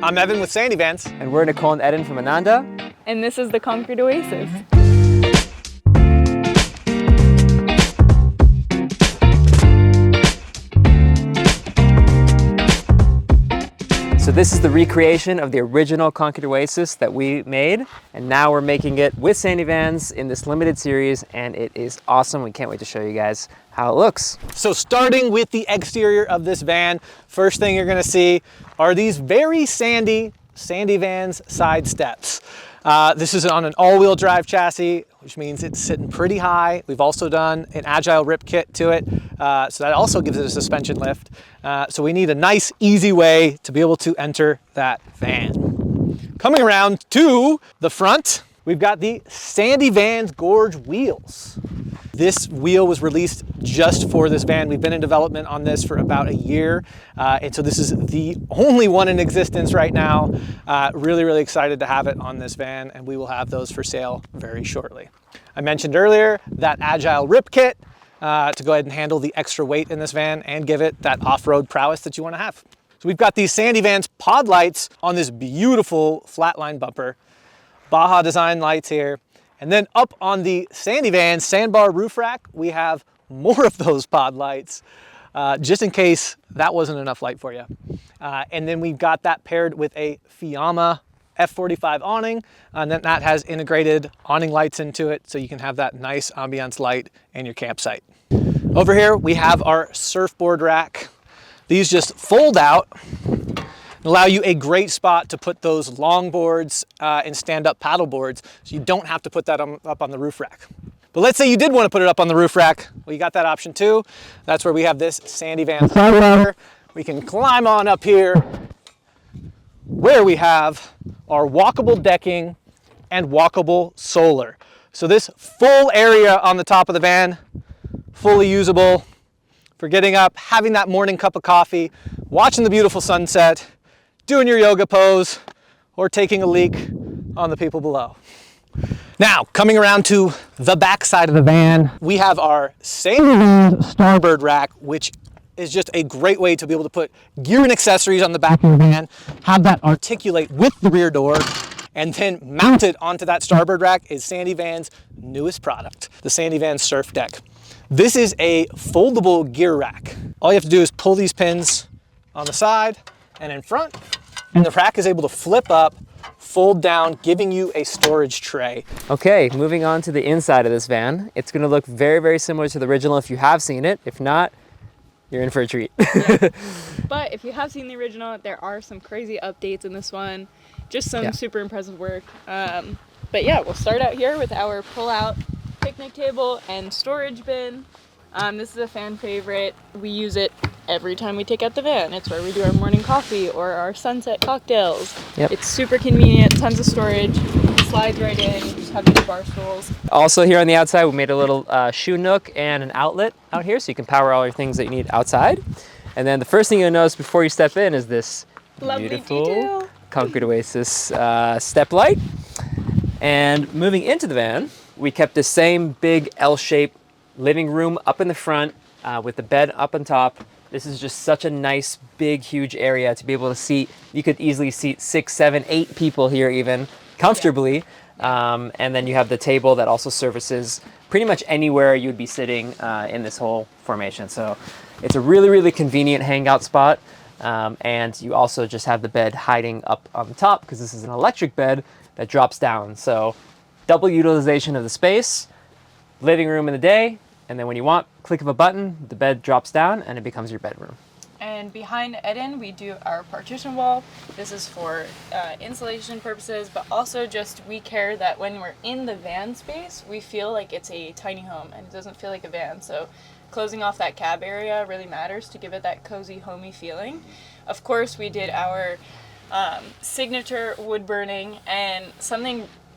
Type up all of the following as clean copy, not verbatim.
I'm Evan with Sandy Vans. And we're Nicole and Eden from Ananda. And this is the Concrete Oasis. So this is the recreation of the original Concrete Oasis that we made, and now we're making it with Sandy Vans in this limited series, and it is awesome. We can't wait to show you guys how it looks. So starting with the exterior of this van, first thing you're gonna see are these very sandy Sandy Vans side steps. This is on an all-wheel drive chassis, which means it's sitting pretty high. We've also done an agile rip kit to it, so that also gives it a suspension lift. So we need a nice, easy way to be able to enter that van. Coming around to the front, we've got the Sandy Vans Gorge wheels. This wheel was released just for this van. We've been in development on this for about a year. And so this is the only one in existence right now. Really excited to have it on this van, and we will have those for sale very shortly. I mentioned earlier that agile rip kit to go ahead and handle the extra weight in this van and give it that off-road prowess that you want to have. So we've got these Sandy Vans pod lights on this beautiful flatline bumper. Baja design lights here. And then up on the Sandy Van sandbar roof rack, we have more of those pod lights, just in case that wasn't enough light for you. And then we've got that paired with a Fiamma F45 awning, and then that has integrated awning lights into it, so you can have that nice ambiance light in your campsite. Over here, we have our surfboard rack. These just fold out, allow you a great spot to put those long boards and stand-up paddle boards, so you don't have to put that up on the roof rack. But let's say you did want to put it up on the roof rack. Well, you got that option too. That's where we have this Sandy Van side ladder. We can climb on up here where we have our walkable decking and walkable solar. So this full area on the top of the van, fully usable for getting up, having that morning cup of coffee, watching the beautiful sunset, doing your yoga pose, or taking a leak on the people below. Now, coming around to the back side of the van, we have our Sandy Vans starboard rack, which is just a great way to be able to put gear and accessories on the back of your van, have that articulate with the rear door, and then mounted onto that starboard rack is Sandy Vans' newest product, the Sandy Vans Surf Deck. This is a foldable gear rack. All you have to do is pull these pins on the side and in front, and the rack is able to flip up, fold down, giving you a storage tray. Okay, moving on to the inside of this van. It's gonna look very similar to the original if you have seen it. If not, you're in for a treat. Yeah. But if you have seen the original, there are some crazy updates in this one. Just some super impressive work. But yeah, we'll start out here with our pull-out picnic table and storage bin. This is a fan favorite. We use it every time we take out the van. It's where we do our morning coffee or our sunset cocktails. Yep. It's super convenient, tons of storage, slides right in, you just have these bar stools. Also here on the outside, we made a little shoe nook and an outlet out here, so you can power all your things that you need outside. And then the first thing you'll notice before you step in is this Lovely beautiful detail. Concrete Oasis step light. And moving into the van, we kept the same big L-shaped living room up in the front with the bed up on top. This is just such a nice, big, huge area to be able to seat. You could easily seat 6, 7, 8 people here even comfortably. Yeah. And then you have the table that also services pretty much anywhere you would be sitting in this whole formation. So it's a really convenient hangout spot. And you also just have the bed hiding up on the top because this is an electric bed that drops down. So double utilization of the space, living room in the day, and then when you want, click of a button, the bed drops down and it becomes your bedroom. And behind Eden, we do our partition wall. This is for insulation purposes, but also just we care that when we're in the van space, we feel like it's a tiny home and it doesn't feel like a van. So closing off that cab area really matters to give it that cozy, homey feeling. Of course, we did our signature wood burning, and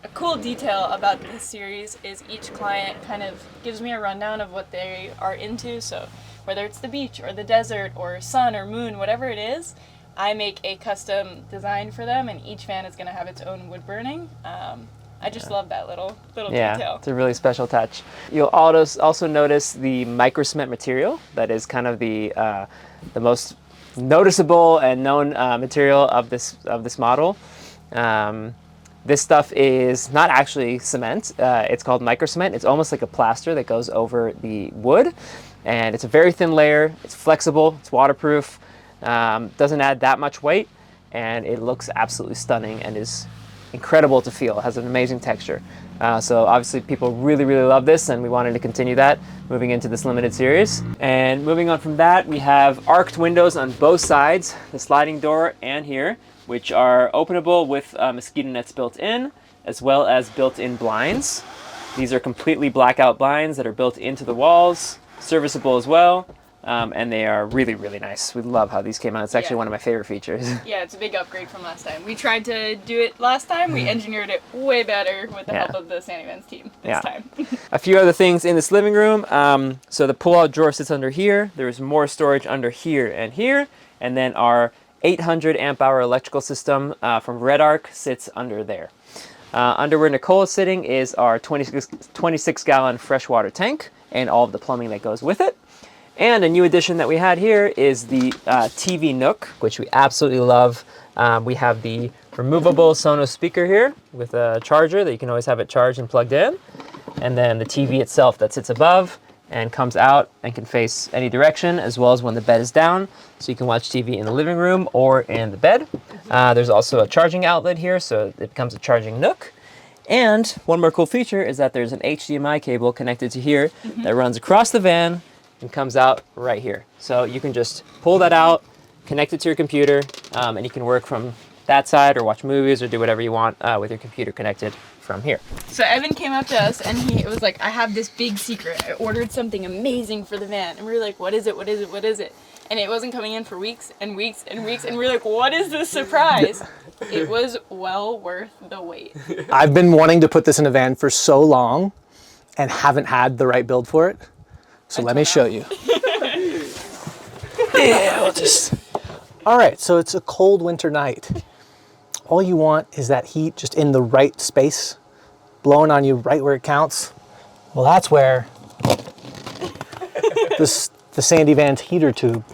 a cool detail about this series is each client kind of gives me a rundown of what they are into. So whether it's the beach or the desert or sun or moon, whatever it is, I make a custom design for them, and each van is going to have its own wood burning. I just love that little detail. Yeah, it's a really special touch. You'll also notice the micro cement material that is kind of the most noticeable and known material of this model. This stuff is not actually cement. It's called micro cement. It's almost like a plaster that goes over the wood, and it's a very thin layer. It's flexible. It's waterproof. Doesn't add that much weight, and it looks absolutely stunning and is incredible to feel. It has an amazing texture. So obviously people really, really love this, and we wanted to continue that moving into this limited series. And moving on from that, we have arched windows on both sides, the sliding door and here, which are openable with mosquito nets built in, as well as built-in blinds. These are completely blackout blinds that are built into the walls, serviceable as well. And they are really, really nice. We love how these came out. It's actually one of my favorite features. Yeah, it's a big upgrade from last time. We tried to do it last time. We engineered it way better with the help of the Sandy Vans team this time. A few other things in this living room. So the pull-out drawer sits under here. There's more storage under here. And then our 800 amp hour electrical system from REDEFINES sits under there. Under where Nicole is sitting is our 26 gallon freshwater tank and all of the plumbing that goes with it. And a new addition that we had here is the TV Nook, which we absolutely love. We have the removable Sonos speaker here with a charger that you can always have it charged and plugged in. And then the TV itself that sits above and comes out and can face any direction, as well as when the bed is down. So you can watch TV in the living room or in the bed. There's also a charging outlet here, so it becomes a charging nook. And one more cool feature is that there's an HDMI cable connected to here that runs across the van and comes out right here. So you can just pull that out, connect it to your computer, and you can work from that side or watch movies or do whatever you want with your computer connected from here. So Evan came up to us and he was like, I have this big secret. I ordered something amazing for the van. And we were like, what is it? What is it? What is it? And it wasn't coming in for weeks and weeks and weeks. And we were like, what is this surprise? It was well worth the wait. I've been wanting to put this in a van for so long and haven't had the right build for it. So let me show you. Yeah, we'll just... All right, so it's a cold winter night. All you want is that heat just in the right space, blowing on you right where it counts. Well, that's where the Sandy Vans heater tube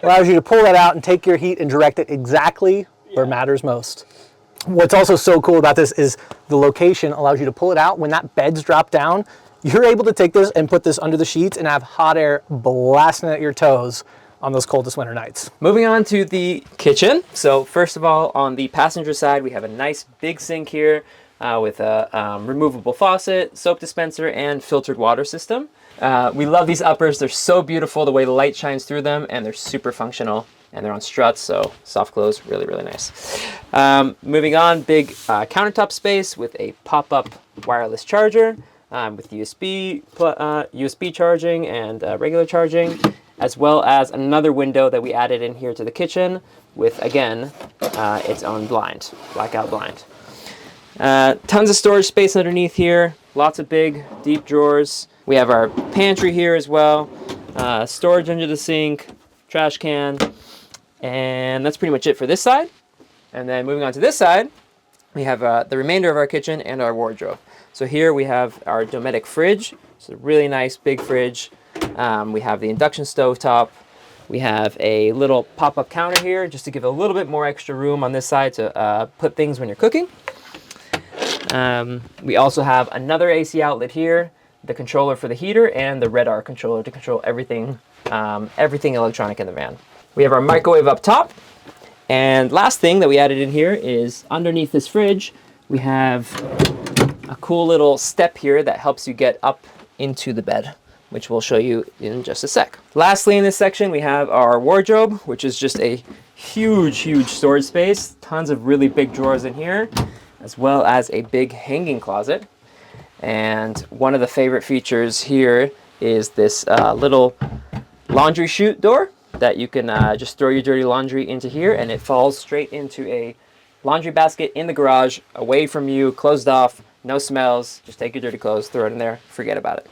allows you to pull that out and take your heat and direct it exactly where it matters most. What's also so cool about this is the location allows you to pull it out when that bed's dropped down. You're able to take this and put this under the sheets and have hot air blasting at your toes on those coldest winter nights. Moving on to the kitchen. So first of all, on the passenger side, we have a nice big sink here with a removable faucet, soap dispenser, and filtered water system. We love these uppers. They're so beautiful the way the light shines through them, and they're super functional, and they're on struts, so soft close, really, really nice. Moving on, big countertop space with a pop-up wireless charger with USB charging and regular charging, as well as another window that we added in here to the kitchen with, again, its own blind, blackout blind. Tons of storage space underneath here, lots of big, deep drawers. We have our pantry here as well, storage under the sink, trash can, and that's pretty much it for this side. And then moving on to this side, we have the remainder of our kitchen and our wardrobe. So here we have our Dometic fridge. It's a really nice big fridge. We have the induction stove top. We have a little pop-up counter here just to give a little bit more extra room on this side to put things when you're cooking. We also have another AC outlet here, the controller for the heater, and the REDEFINES controller to control everything, everything electronic in the van. We have our microwave up top. And last thing that we added in here is underneath this fridge, we have a cool little step here that helps you get up into the bed, which we'll show you in just a sec. Lastly, in this section, we have our wardrobe, which is just a huge, huge storage space. Tons of really big drawers in here, as well as a big hanging closet. And one of the favorite features here is this little laundry chute door that you can just throw your dirty laundry into here, and it falls straight into a laundry basket in the garage, away from you, closed off, no smells. Just take your dirty clothes, throw it in there, forget about it.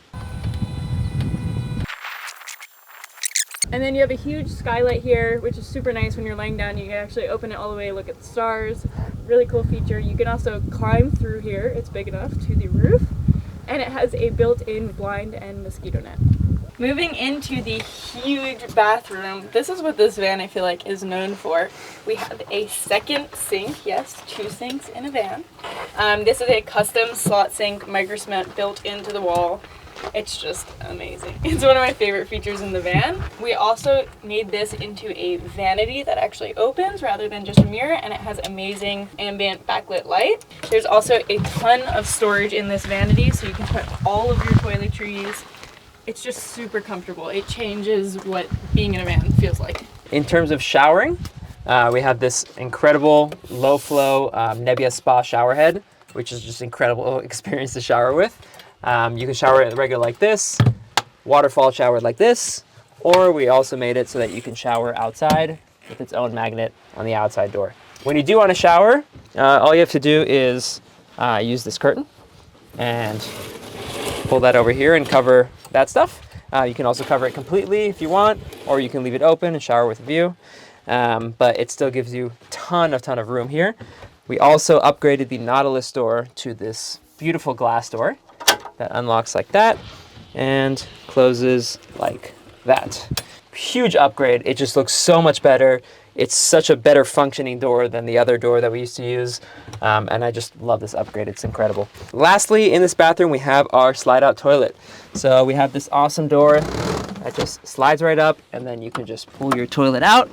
And then you have a huge skylight here, which is super nice when you're laying down. You can actually open it all the way, look at the stars. Really cool feature. You can also climb through here. It's big enough to the roof. And it has a built-in blind and mosquito net. Moving into the huge bathroom, this is what this van I feel like is known for. We have a second sink, yes, 2 sinks in a van. This is a custom slot sink micro cement built into the wall. It's just amazing. It's one of my favorite features in the van. We also made this into a vanity that actually opens rather than just a mirror, and it has amazing ambient backlit light. There's also a ton of storage in this vanity, so you can put all of your toiletries. It's just super comfortable. It changes what being in a van feels like. In terms of showering, we have this incredible low flow Nebula Spa shower head, which is just incredible experience to shower with. You can shower it regular like this, waterfall shower like this, or we also made it so that you can shower outside with its own magnet on the outside door. When you do want to shower, all you have to do is use this curtain and pull that over here and cover that stuff. You can also cover it completely if you want, or you can leave it open and shower with a view. But it still gives you a ton of room here. We also upgraded the Nautilus door to this beautiful glass door that unlocks like that and closes like that. Huge upgrade. It just looks so much better. It's such a better functioning door than the other door that we used to use. And I just love this upgrade. It's incredible. Lastly, in this bathroom, we have our slide out toilet. So we have this awesome door that just slides right up, and then you can just pull your toilet out.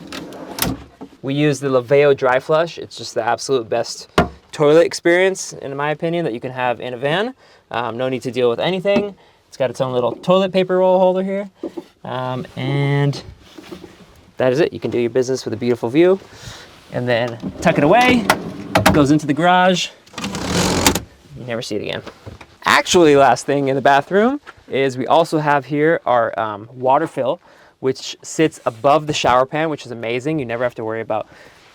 We use the Laveo dry flush. It's just the absolute best toilet experience, in my opinion, that you can have in a van. No need to deal with anything. It's got its own little toilet paper roll holder here. And that is it. You can do your business with a beautiful view. And then tuck it away. Goes into the garage. You never see it again. Actually, last thing in the bathroom is we also have here our water fill, which sits above the shower pan, which is amazing. You never have to worry about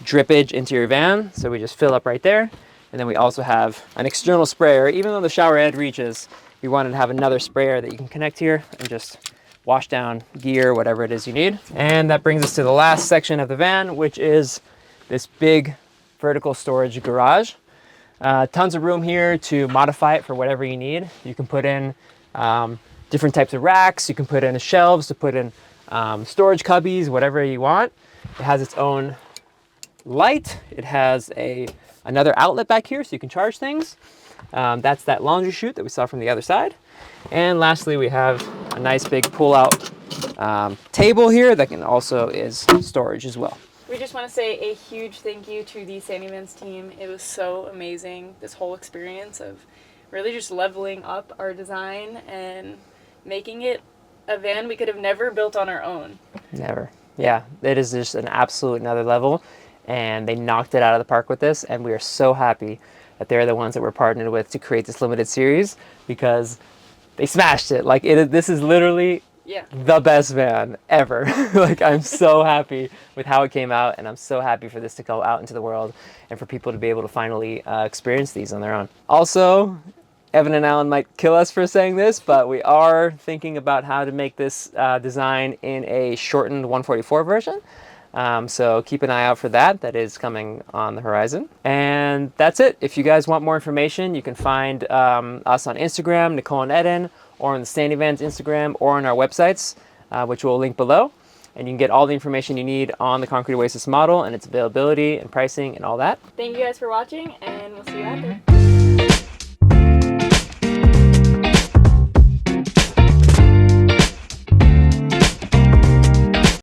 drippage into your van. So we just fill up right there. And then we also have an external sprayer. Even though the shower head reaches, we wanted to have another sprayer that you can connect here and just wash down gear, whatever it is you need. And that brings us to the last section of the van, which is this big vertical storage garage. Tons of room here to modify it for whatever you need. You can put in different types of racks. You can put in shelves to put in storage cubbies, whatever you want. It has its own light. It has another outlet back here so you can charge things. That's that laundry chute that we saw from the other side. And lastly, we have a nice big pull-out table here that can also is storage as well. We just want to say a huge thank you to the Sandy Vans team. It was so amazing, this whole experience of really just leveling up our design and making it a van we could have never built on our own. Never. Yeah, it is just an absolute another level, and they knocked it out of the park with this, and we are so happy that they're the ones that we're partnered with to create this limited series, because they smashed it. Like, this is literally the best van ever. Like, I'm so happy with how it came out, and I'm so happy for this to go out into the world and for people to be able to finally experience these on their own. Also, Evan and Alan might kill us for saying this, but we are thinking about how to make this design in a shortened 144 version. So keep an eye out for that. That is coming on the horizon. And that's it. If you guys want more information, you can find us on Instagram, Nicole and Eden, or on the Sandy Vans Instagram, or on our websites, which we'll link below. And you can get all the information you need on the Concrete Oasis model and its availability and pricing and all that. Thank you guys for watching, and we'll see you out there.